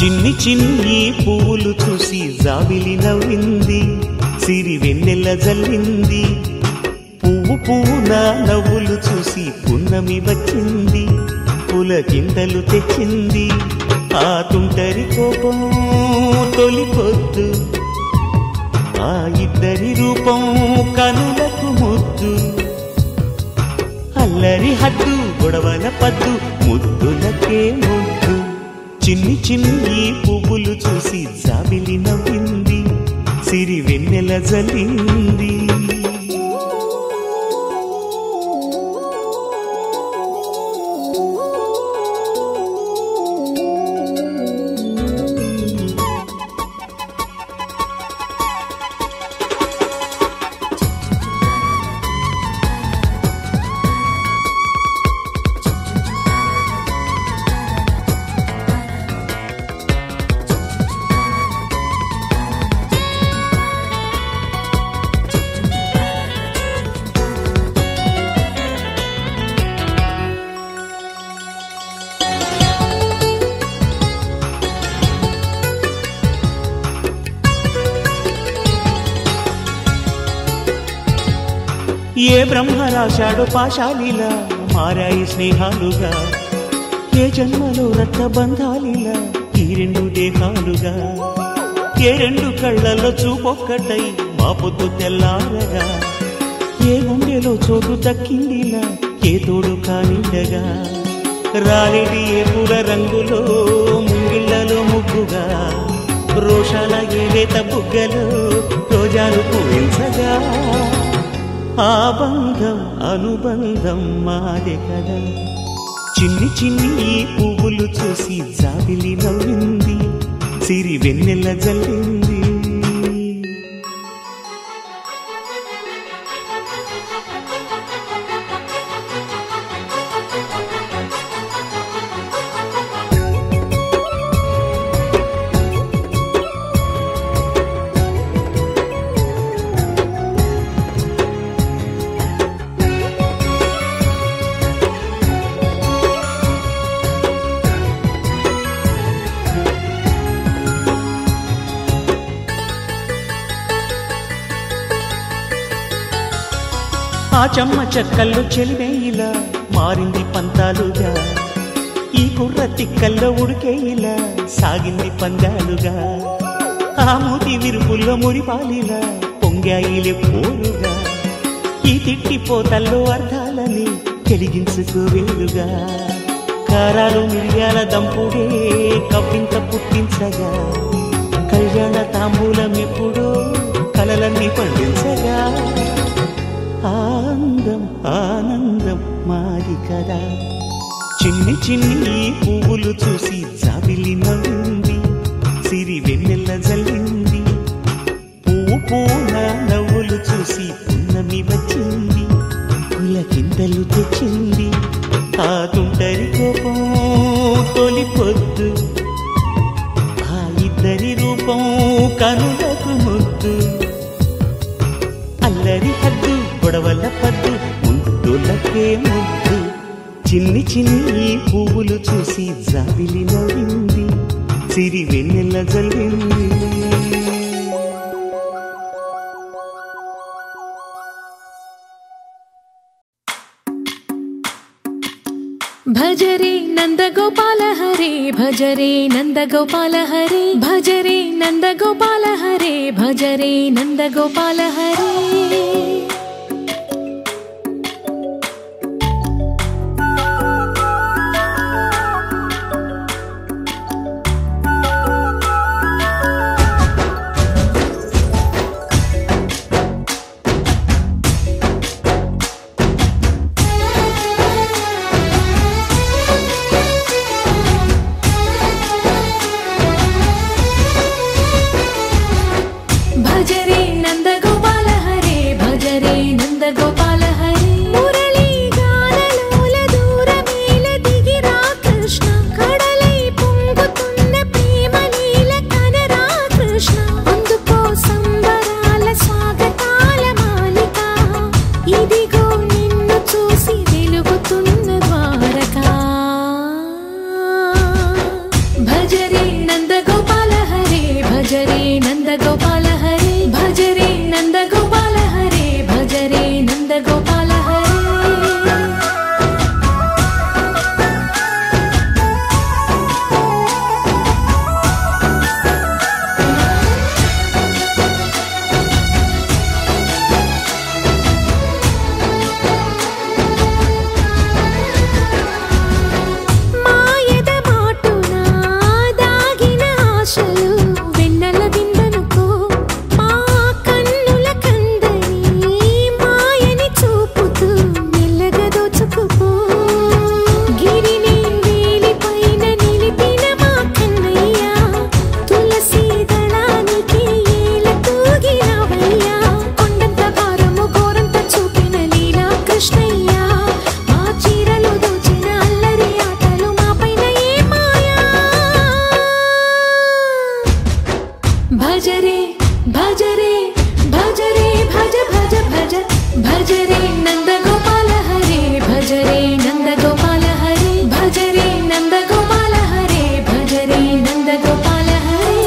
చిన్ని చిన్ని పువ్వులు చూసి జాబిలి నవ్వింది, సిరి వెన్నెల జల్లింది. పువ్వు పువ్వున నవ్వులు చూసి పున్నమి వచ్చింది, పులకింతలు తెచ్చింది. ఆ తుంటరి కోపం తొలి పొద్దు, ఆ ఇద్దరి రూపం కనులకు ముద్దు. అల్లరి హద్దు గొడవల పద్దు, ముద్దులకే ముద్దు. చిన్ని చిన్ని పువ్వులు చూసి జాబిలి నవ్వింది, సిరి వెన్నెల జల్లింది. ఏ బ్రహ్మ రాశాడో పాశాలిలా మారాయి స్నేహాలుగా, ఏ జన్మలో రక్త బంధాలిలా ఈ రెండు దేహాలుగా. ఏ రెండు కళ్ళల్లో చూపొక్కటై మా పొద్దు తెల్లారగా, ఏ గుండెలో చోటు దక్కిందిలా ఏ తోడు కానిండగా. రాలేటి ఏ పూల రంగులో ముంగిళ్లలో ముగ్గుగా, రోషాల ఏలేత బుగ్గలో రోజాలు పూయించగా. ఆ బంధం అనుబంధం మాదే కదా. చిన్ని చిన్ని పువ్వులు చూసి జాబిలి నవ్వింది, సిరి వెన్నెల జల్లింది. ఆ చెమ్మ చెక్కల్లో చెలివేయిలా మారింది పంతాలుగా, ఈ కుర్ర తిక్కల్లో ఉడికేయిలా సాగింది పందాలుగా. ఆ మూతి విరుపుల్లో మురిపాలిలా పొంగాయిలే పోరుగా, ఈ తిట్టిపోతల్లో అర్థాలని కలిగించుకోవేలుగా. కారాలు మిరియాల దంపుడే కవ్వింత పుట్టించగా, కళ్యాణ తాంబూలం ఎప్పుడో కలలన్నీ పండించగా. ఆనందం ఆనందం మాది కదా. చిన్ని చిన్ని పువ్వులు చూసి జాబిలి నవ్వింది, సిరి వెన్నెల జల్లింది. పువ్వు పువ్వున నవ్వులు చూసి పున్నమి వచ్చింది, పులకింతలు తెచ్చింది. ఆ తుంటరి కోపం తొలి పొద్దు, ఆ ఇద్దరి రూపం కనులకు ముద్దు. అల్లరి హద్దు గొడవల పద్దు, ముద్దులకే ముద్దు. చిన్ని చిన్ని పువ్వులు చూసి జాబిలి నవ్వింది, సిరి వెన్నెల జల్లింది. భజరే నందగోపాల హరే, భజరే నందగోపాల హరే, భజరే నందగోపాల హరే, భజరే నందగోపాల హరే. భజరే నందగోపాల హరే, భజరే నందగోపాల హరే. మురళీ గానలోల దూరమేల దిగిరా కృష్ణ, కడలై పొంగుతున్న ప్రేమ లీల కనరా కృష్ణ. అందుకో సంబరాల స్వాగతాల మాలిక, ఇదిగో నిన్ను చూసి వెలుగుతున్న ద్వారకా. భజరే నంద నందగోపాల హరే భజరే భజరే భజరే భజ భజ భజ భజరే నందగోపాల హరే భజరే నందగోపాల హరే భజరే నందగోపాల హరే భజరే నందగోపాల హరే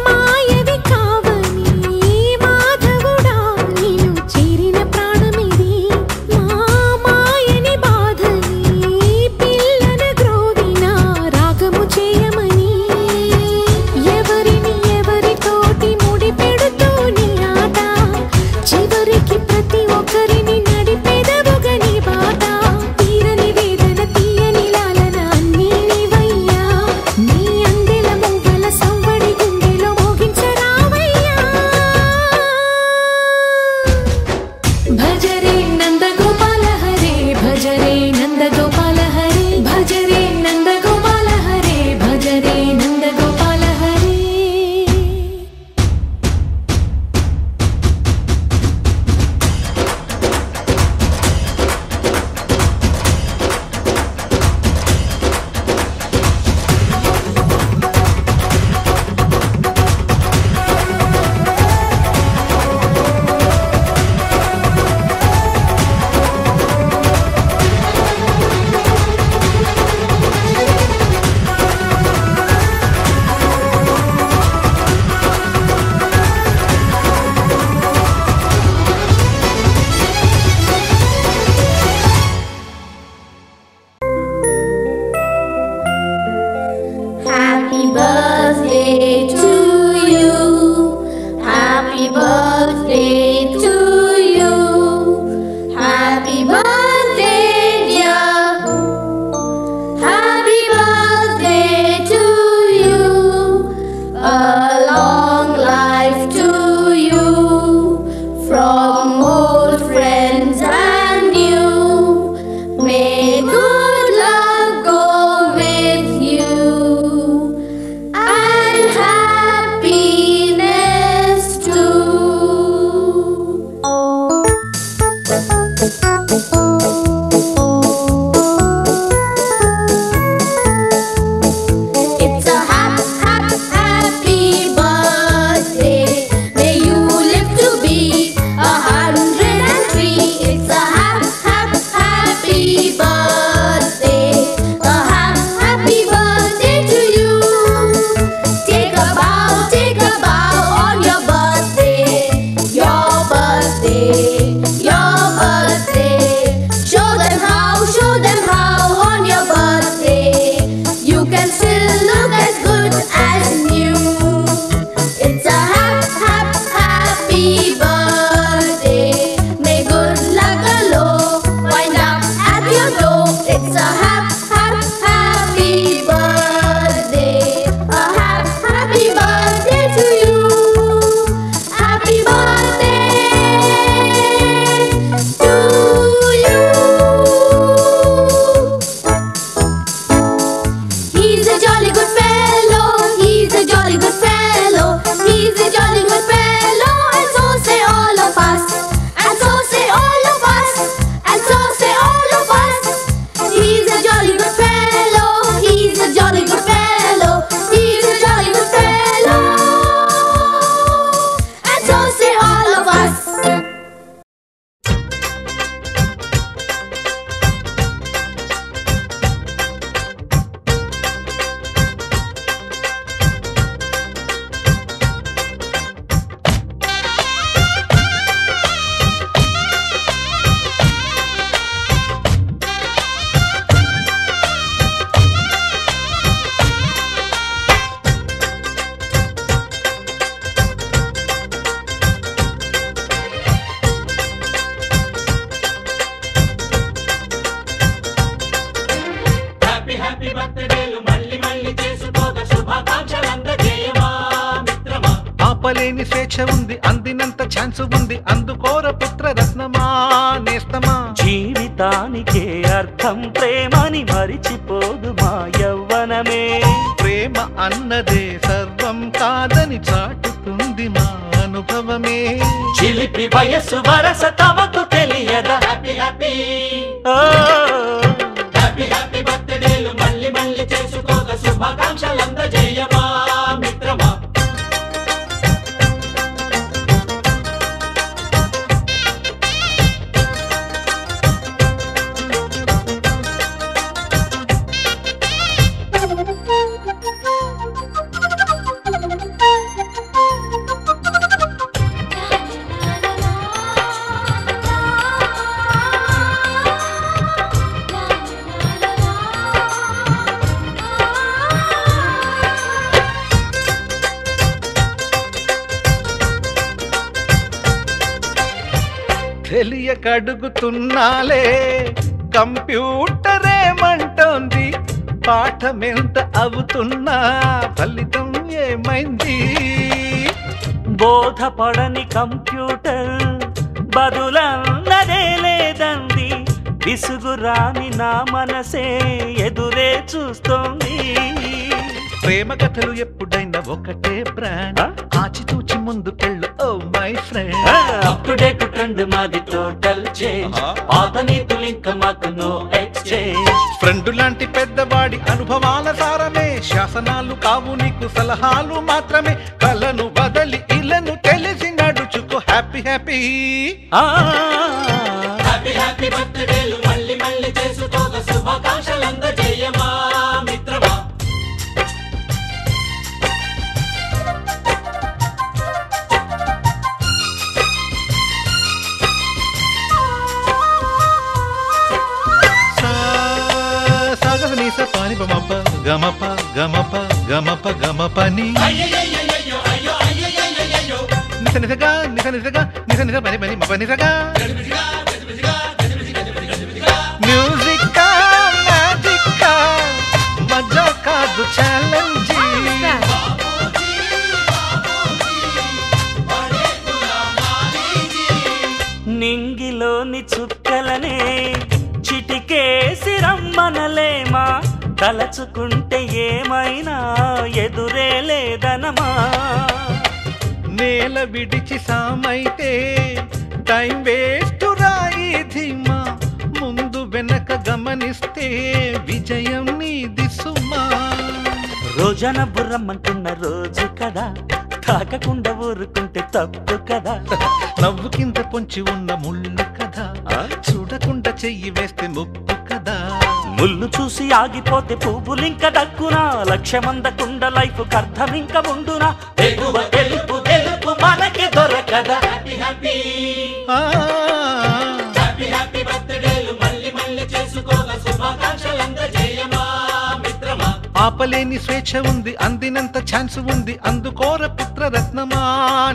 మాయని హ్యాపీ బర్త్డేలు మళ్ళీ మళ్ళీ చేసుకోగా శుభాకాంక్షలందజేయమా మిత్రమా. ఆపలేని స్వేచ్ఛ ఉంది, అందినంత ఛాన్స్ ఉంది, అందుకోర పుత్ర రత్నమా నేస్తమా. జీవితానికే అర్థం ప్రేమని మరిచిపోదు మా యవ్వనమే. ప్రేమ అన్నదే సర్వం కాదని చాటుతుంది మా అనుభవమే. చిలిపి వయస్సు వరస తమకు తెలియదా. హ్యాపీ హ్యాపీ ఓ హ్యాపీ హ్యాపీ బర్త్డేలు మళ్ళీ మళ్ళీ చేసుకోగా శుభాకాంక్షలందజేయమా మిత్రమా. తెలియకడుగుతున్నాలే కంప్యూటరేమంటోంది, పాఠమెంత అవుతున్నా ఫలితం ఏమైంది. బోధపడని కంప్యూటర్ బదులన్నదే లేదంది. విసుగురాని నా మనసే ఎదురే చూస్తోంది. ప్రేమ కథలు ఎప్పుడైనా ఒకటే బ్రాండ్, ఆచితూచి ముందుకెళ్ళు oh my friend. Up to date trend మాది టోటల్ చేంజ్, పాత నీతులు ఇంకా మాకు నో ఎక్స్చేంజ్. ఫ్రెండ్ లాంటి పెద్దవాడి అనుభవాల సారమే, శాసనాలు కావు నీకు సలహాలు మాత్రమే. కలను బదలి ఇలను తెలిసి నడుచుకో హ్యాపీ హ్యాపీ. హ్యాపీ హ్యాపీ బర్త్డేలు మళ్ళీ మళ్ళీ చేసుకోగా శుభాకాంక్షలందజేయమా మిత్రమా. సాగసనీస పాని బమప గమప గమప గమప గమపని అయ్యయ్యయ్యయ్యో అయ్యో అయ్యయ్యయ్యయ్యో నిస నిసగా నిస నిసగా నిస నిస పని పని మప నిసగా. మ్యూజిక్ మ్యాజిక్ మజా కాదు ఛాలెంజ్. నింగిలోని చుక్కలనే చిటికేసి రమ్మనలేమా. తలచుకుంటే ఏమైనా ఎదురే లేదనమా. నేల విడిచి సామైతే టైం వేస్ట్ రాయి ధీమా. ముందు వెనక గమనిస్తే విజయం నీది సుమా. రోజన బుర్రమ్మంటున్న రోజు కదా, తాకకుండా ఊరుకుంటే తప్పు కదా. నవ్వు కింద పొంచి ఉన్న ముళ్ళు కదా, చూడకుండా చెయ్యి వేస్తే ముప్పు కదా. ముళ్ళు చూసి ఆగిపోతే పువ్వులింక దక్కునా. లక్ష్యమందకుండా లైఫ్ అర్థం ఇంక ఉండునా. ఎగువ గెలుపు గెలుపు మనకి దొరకదా. హ్యాపీ హ్యాపీ ఆ, హ్యాపీ హ్యాపీ బర్త్డేలు మళ్ళీ మళ్ళీ చేసుకోగా శుభాకాంక్షలందజేయమా మిత్రమా. ఆపలేని స్వేచ్ఛ ఉంది, అందినంత ఛాన్స్ ఉంది, అందుకోర పుత్ర రత్నమా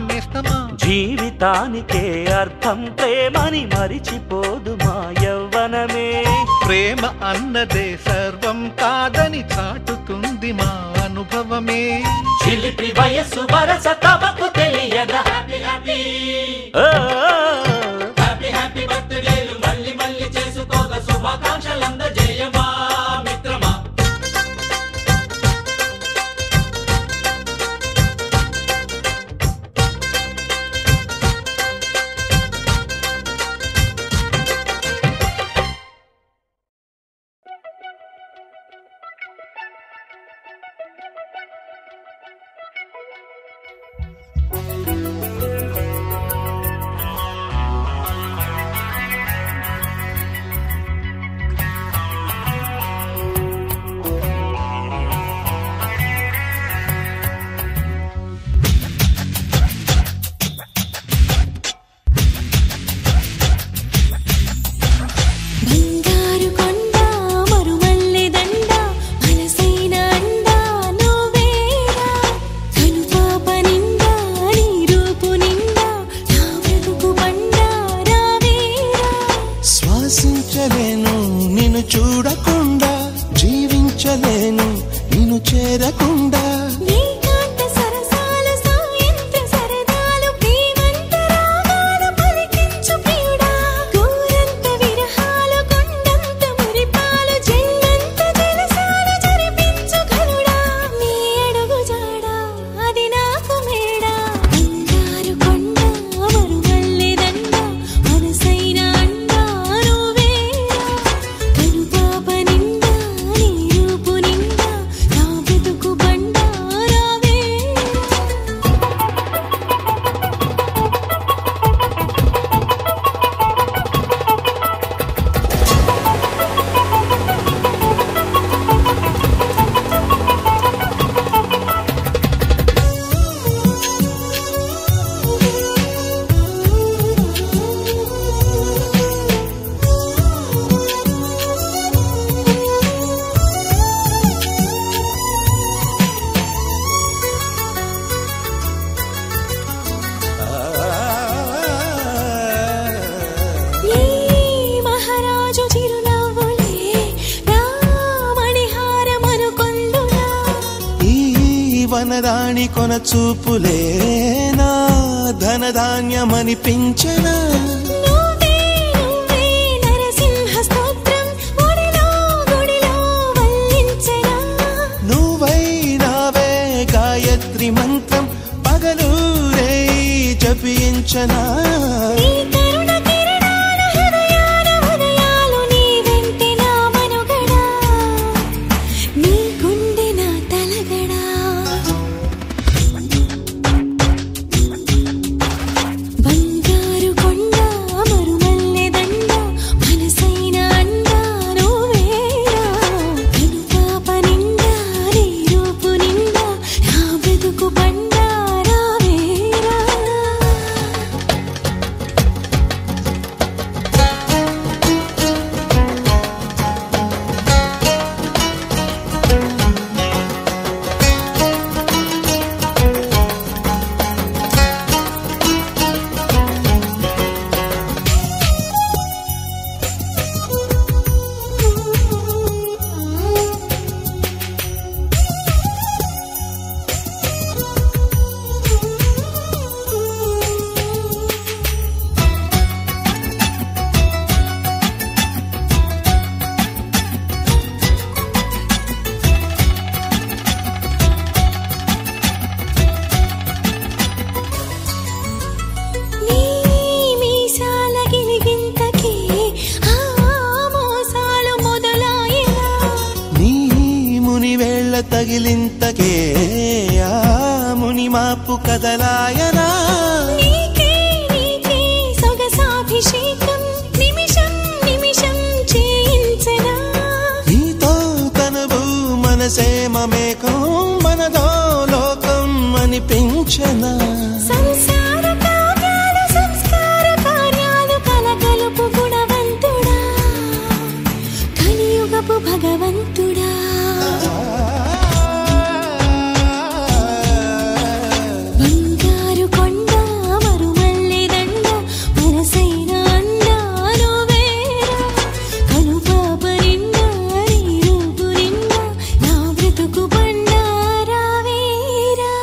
నేస్తమా. జీవితానికే అర్థం ప్రేమని మరిచిపోదు మా యవ్వనమే. ప్రేమ అన్నదే సర్వం కాదని చాటుతుంది మా అనుభవమే. చిలిపి వయస్సు వరస తమకు తెలియదా. హ్యాపీ హ్యాపీ ఓ హ్యాపీ హ్యాపీ బర్త్డేలు మళ్ళీ మళ్ళీ చేసుకోగా శుభాకాంక్షలందజేయమా మిత్రమా. చేరకుండా ఏకాంత సరసాలు సాయంత్ర సరదాలు ప్రేమంత రాగాలు పలికించు ప్రియుడా గోరంత విరహాలు కొండంత మురిపాలు జల్లంత జలసాలు జరిపించు ఘనుడా నీ అడుగు జాడా అది నాకు మేడా బంగారు కొండ మరుమల్లె దండ మనసైన అండా నువ్వేరా కనుపాప నిండా నీ రూపు నిండా నా బ్రతుకు బండా రావేరా ఏ మహారాజు చిరునవ్వులే రామణిహారమనుకొందునా ఈ వనరాణి కొన చూపులే నా ధనధాన్యమనిపించనా నువ్వే నువ్వే నరసింహ స్తోత్రం ఒడిలో గుడిలో వల్లించనా నువ్వై నావే గాయత్రి మంత్రం పగలు రే జపించనా నీ కరుణ కిరణాల హృదయాల ఉదయాలు నీ వెంటే నా మనుగడా నీ గుండె నా తలగడా బంగారు కొండ మరుమల్లె దండ మనసైన అండా నువ్వేరా కనుపాప నిండా నీ రూపు నిండా నా బ్రతుకు బండా రావేరా నీ మీసాల గిలిగింతకి ఆ మోసాలు మొదలాయినా నీ ముని వేళ్ళ తగిలింతకే ఆ ముని మాపు కదలాయనా నీకే నీకే సొగసాభిషేకం నిమిషం నిమిషం చేయించనా నీతో కనువు మనసే మమేకం మనదో లోకం అనిపించనా సంసార కావ్యాలు సంస్కార కార్యాలు కలగలుపు గుణవంతుడా కలియుగపు భగవంతుడా బంగారు కొండ మరుమల్లె దండ మనసైన అండా నువ్వేరా కనుపాప నిండా నీ రూపు నిండా నా బ్రతుకు బండా రావేరా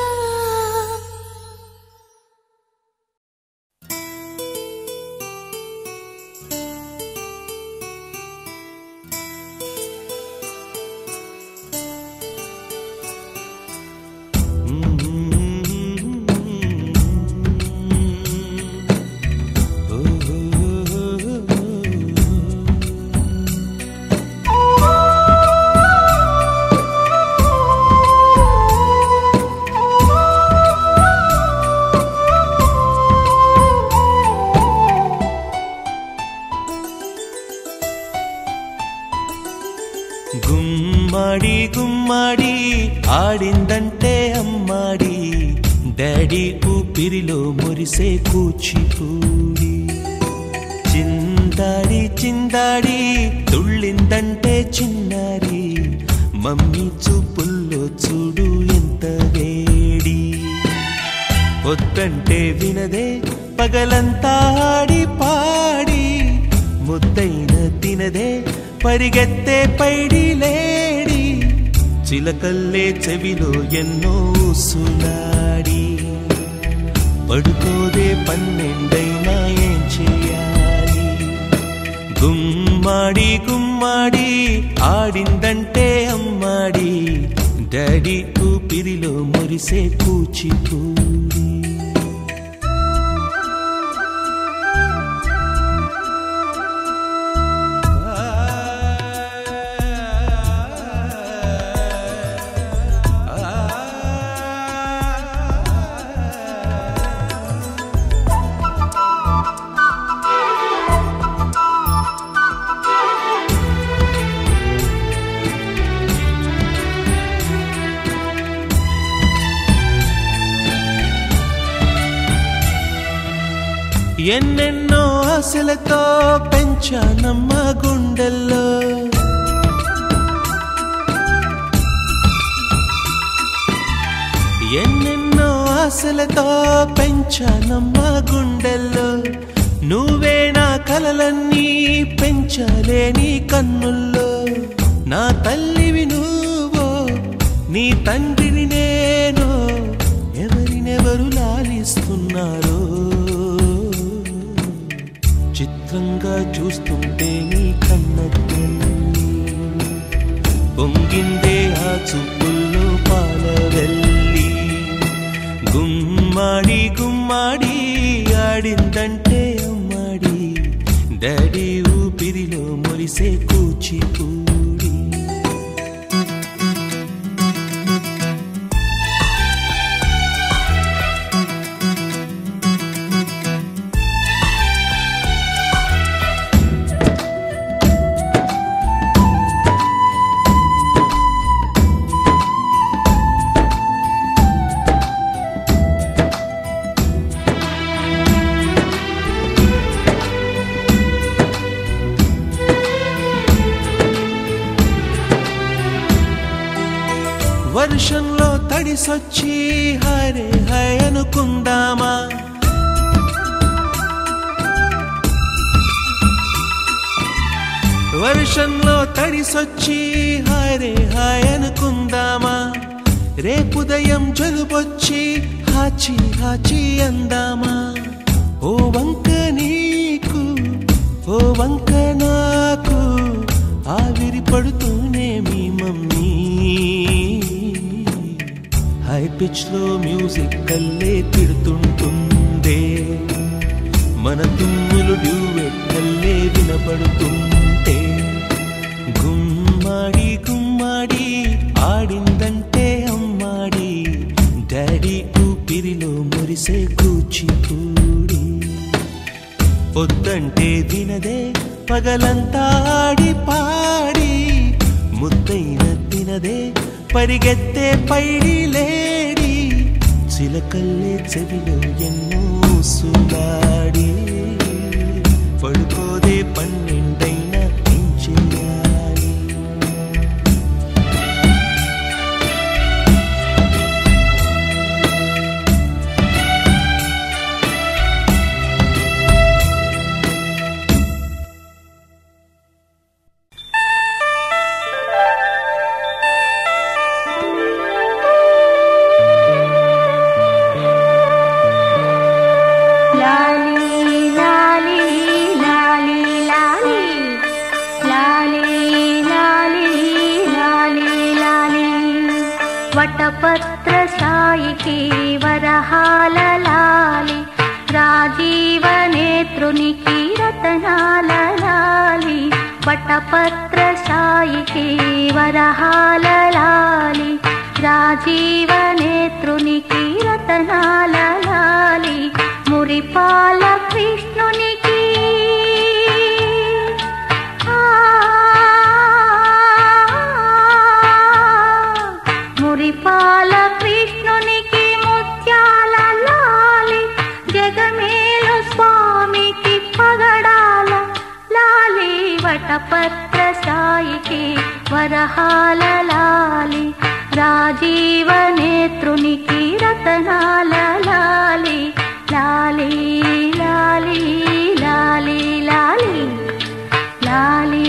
గుమ్మడి గుమ్మడి ఆడిందంటే అమ్మాడి డాడీ ఊపిరిలో మురిసే కూచిపూడి చిందాడి చిందాడి తుళ్ళిందంటే చిన్నారి మమ్మీ చూపుల్లో చూడు ఎంత వేడి వద్దంటే వినదే పగలంతా ఆడి పాడి ముద్దైన తినదే పరిగెత్తే పైడి లేడి చిలకల్లే చెవిలో ఎన్నో సులాడి పడుకోదే పన్నెండైనా ఏం చేయాలి గుమ్మాడి గుమ్మాడి ఆడిందంటే అమ్మాడి డాడీ ఊపిరిలో మురిసే కూచిపూడి ఎన్నెన్నో ఆశలతో పెంచానమ్మ గుండెల్లో ఎన్నెన్నో ఆశలతో పెంచానమ్మ గుండెల్లో నువ్వే నా కలలన్నీ పెంచాలే నీ కన్నుల్లో నా తల్లివి నువ్వో నీ తండ్రిని నేను ఎవరినెవరు లాలిస్తున్నారో చిత్రంగా చూస్తుంటే నీ కన్నట్టు పొంగిందే ఆ చూపుల్లో పాలవెల్లి గుమ్మాడి గుమ్మాడి ఆడిందంటే అమ్మాడి డాడీ ఊపిరిలో మురిసే కూచిపూడి వర్షంలో తడిసొచ్చి హరే హై అనుకుందామా వర్షంలో తడిసొచ్చి హరే హై అనుకుందామా రేపుదయం జలుబొచ్చి హాచి హాచి అందామా ఓ వంక నీకు ఓ వంక నాకు ఆవిరి పడుతూనే మీ మమ్మీ హై పిచ్ లో మ్యూజిక్ కల్లే తిడుతుంటుందే మన తుమ్ములు డ్యూయెట్ కల్లే వినపడుతుంటే గుమ్మాడి గుమ్మాడి ఆడిందంటే అమ్మాడి డాడీ ఊపిరిలో మురిసే కూచిపూడి పొద్దంటే వినదే పగలంతా ఆడి పాడి ముద్దైన తినదే పరిగెత్తే పైడి లేడి చిలకల్లే చెవిలో ఎన్నో సులాడి పడుకోదే పన్నెండైనా ఏం చేయాలి వటపత్ర సాయికి వరహాల లాలి రాజీవ నేత్రునికి రతనాల లాలి వటపత్ర సాయికి వరహాల లాలి రాజీవ నేత్రునికి రతనాల లాలి మురిపాల కృష్ణునికి మురిపాల కృష్ణునికి ముత్యాల లాలి జగమేలు స్వామికి పగడాల లాలి వటపత్ర సాయికి వరహాల లాలి రాజీవ నేత్రునికి రతనాల లాలి లాలి లాలి లాలి లాలి లాలి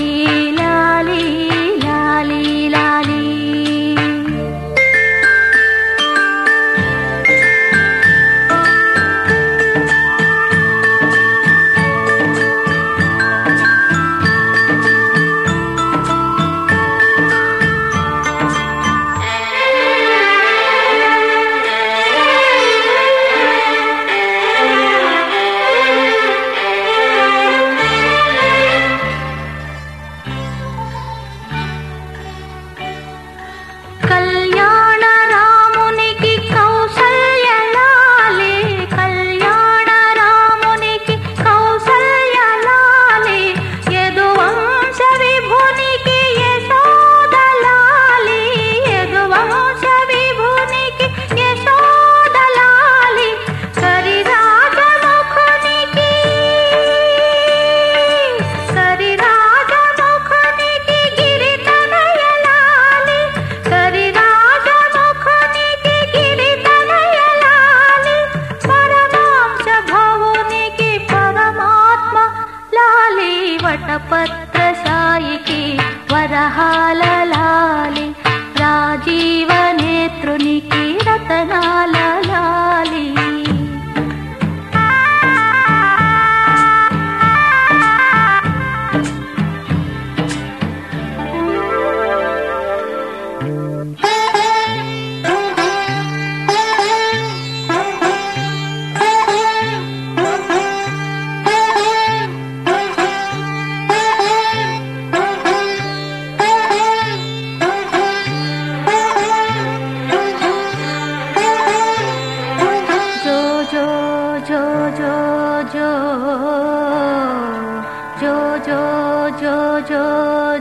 లాలి లాలి లాలి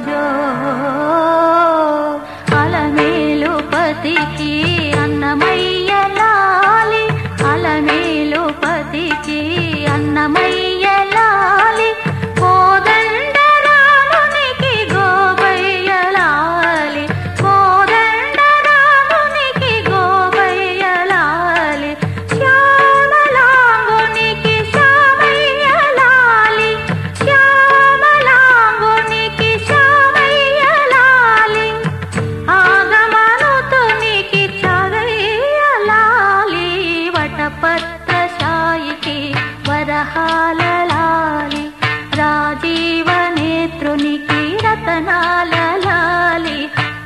జో అలమేలు పతికి అన్నమయ్య లాలి అలమేలు పతికి అన్నమయ్య లాలి కోదండ రామునికి గోపయ్య లాలి కోదండ రామునికి గోపయ్య లాలి శ్యామలాంగునికి శ్యామయ్య లాలి శ్యామలాంగునికి శ్యామయ్య లాలి ఆగమనుతునికి చగయ్య లాలి వటపత్ర సాయికి వరహాల లాలి రాజీవ నేత్రునికి రతనాల లాలి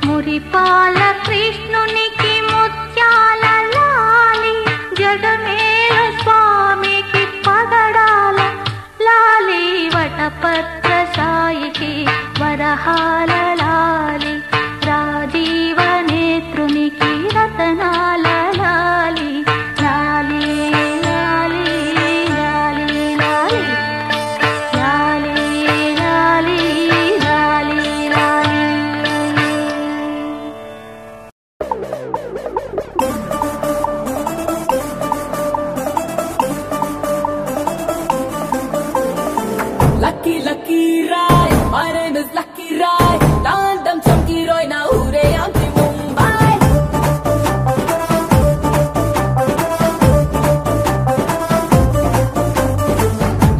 మురిపాల కృష్ణునికి ముత్యాల లాలి జగమేల స్వామికి పగడాల లాలి వటపత్ర సాయికి వరహాల లాలి రాజీవ నేత్రునికి రతనాల లాలి లాలి లాలి లాలి లాలి లాలి లాలి లాలి లాలి Lucky, lucky ride. My name is Lucky Ride. Landam chunky roy na ure anti Mumbai.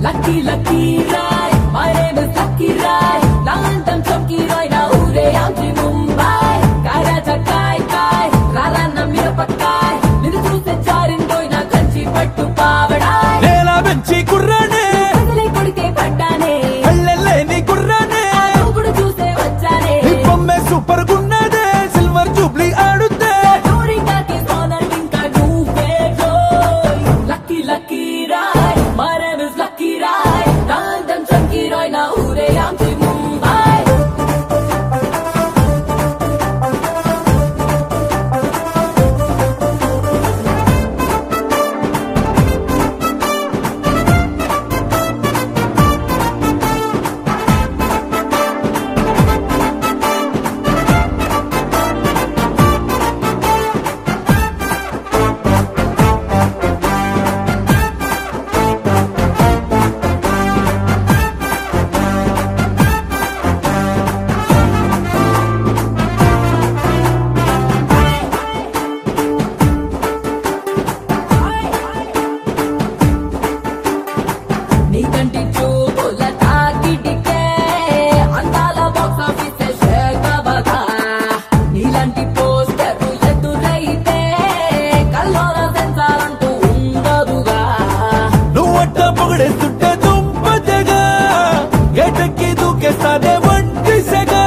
Lucky, lucky ride. My name is Lucky Ride. Landam chunky roy na ure anti Mumbai. Kara jakai kai, rala na mirapakai. Nidu chuse charindo na kanchi pattu pavadai. నేల పెంచి కుర్రానే అసలే కొడితే పడ్డానే. అల్లెల్లేని కుర్రానే ఇప్పుడు చూసే వచ్చానే. ఈ బొమ్మే super గున్నదే silver Jubilee ఆడుద్దే కోరికకి sooner ఇంకా నువ్వే రోయ్. Lucky, lucky ride. My name is Lucky Ride. Dandam chunky roy na ure anti Mumbai. నీ కంటి చూపుల తాకిడికే అందాల బాక్స్ ఆఫీస్ షేకబగా. నీలాంటి పోస్టరు ఎదురైతే కల్లోల సెన్సార్ అంటూ ఉండదుగా. నువ్వట్ట పొగడేస్తుంటే దుంపదగా గేటెక్కి దూకేస్తానే వంటి సెగా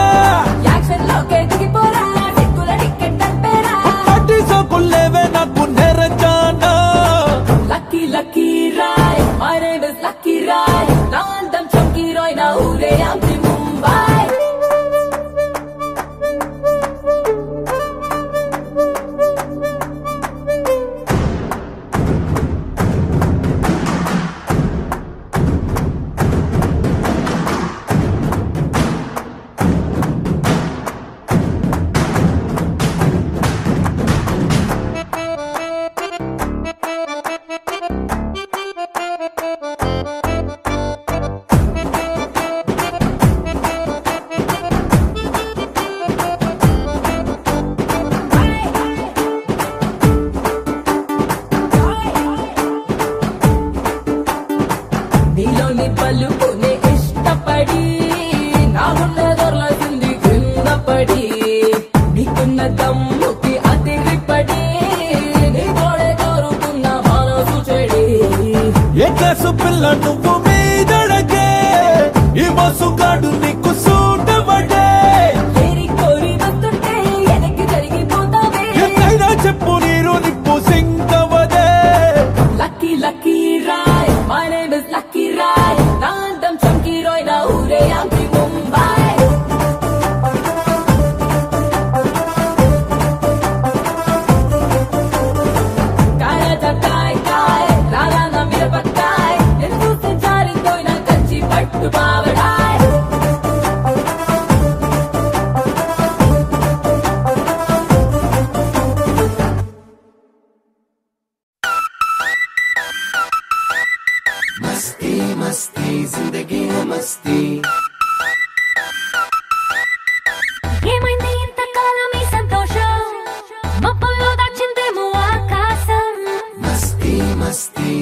యాక్షన్ లోకే దిగిపోరా సిక్కుల టికెట్ అంటేరా. అట్టి సోకుల్లేవే నాకు నెరచానా Lucky, lucky ride. My name is Lucky Ride. Landam chunky roy na ure anti Mumbai. నీలోని పలుకుని ఇష్టపడి నా ఉన్న దొరలసింది కింద పడి. నీకున్న దమ్ముకి అతిరిపడి నీ తోడే కోరుకున్న మనసు చెడి. ఏ కాసు పిల్ల నువ్వు మీదడకే ఈ మోసుగాడు నీకు సూటబడే ఏరి కోరి వస్తుంటే వెనక్కి జరిగిపోతావే. ఎన్నైనా చెప్పు నీరు నిప్పు సింగవదే Lucky, lucky ride. My name is Lucky Ride. Landam chunky roy na ure anti Mumbai. Kara jakai kai, rala na mirapakai. Nidu chuse charindo na kanchi pattu pavadai.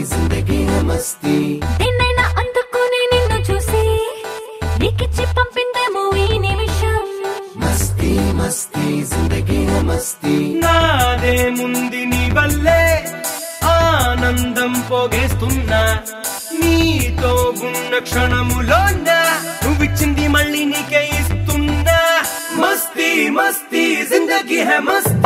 जिंदगी है मस्ती నిన్నైనా అందుకుని నిన్ను చూసి నీకిచ్చి పంపిందేమో ఈ నిమిషం मस्ती मस्ती जिंदगी है मस्ती నాదే ముంది నీ వల్లే ఆనందం పోగేస్తున్నా నీతో ఉన్న క్షణములోన నువ్విచ్చింది మళ్ళీ నీకే ఇస్తున్నా మస్తీ మస్తీ జిందగీ హై మస్తీ